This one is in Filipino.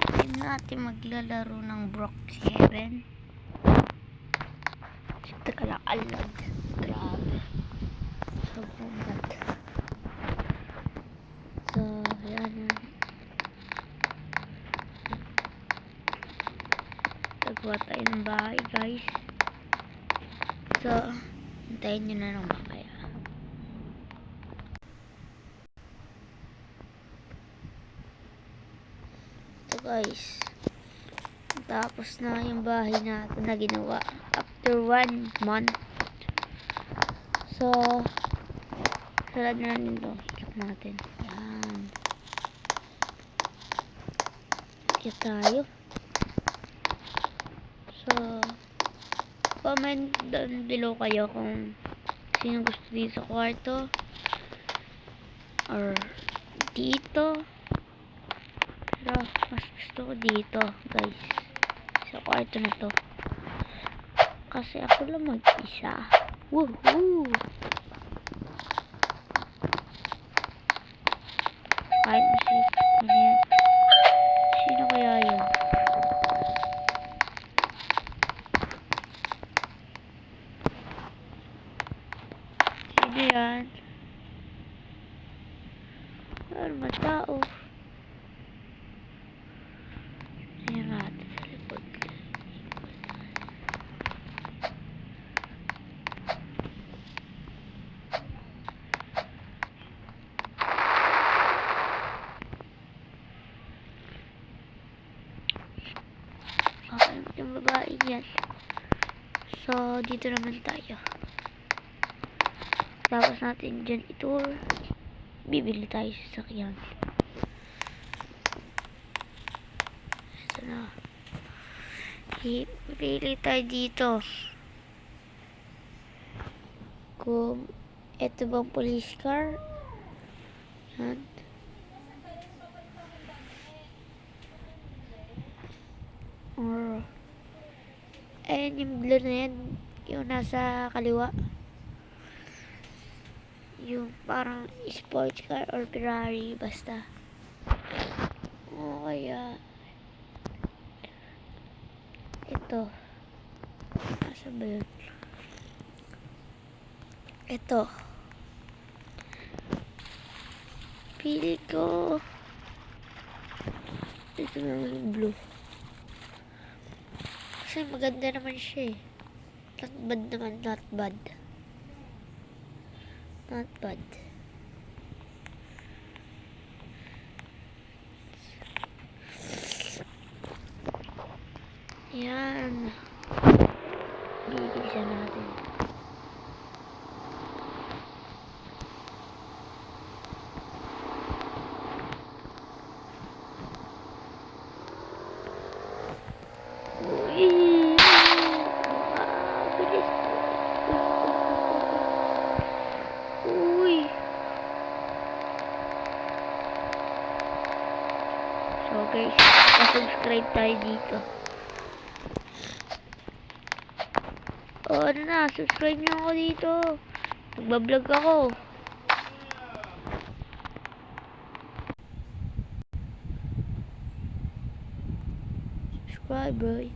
Time natin maglalaro ng Brookhaven. Teka lang, alag. Grabe. Sobrang lag. So, yan. Nagawa tayo ng bahay, guys. So, hintayin nyo na lang mamaya. So, guys. Tapos na yung bahay natin na ginawa after 1 month. So, salad na nito. Check natin. Yan. Check tayo. So, comment down below kayo kung sino gusto dito sa kwarto or dito. Pero mas gusto ko dito, guys, sa kwarto na to kasi ako lang mag-isa. Woohoo! Kahit masip ano yan, sino kaya yun? Sino yan? Wala naman tao. Ayan natin sa likod. Okay, yung babae yan. So, dito naman tayo. Tapos natin dyan itour. Bibili tayo sa sakyan. Ito na. Pili tayo dito. Kung ito bang police car. Yan. Or ayan yung blue na yan. Yung nasa kaliwa. Yung parang sports car or Ferrari. Basta. O kaya ito. Nasa ba yun? Ito. Pili ko. Ito na yung blue. Kasi maganda naman siya eh. Not bad naman. Not bad. Not bad. Yan. Bibigyan natin. So guys, subscribe tayo dito. O ano na, subscribe nyo ako dito. Nagbablog ako. Subscribe, boy.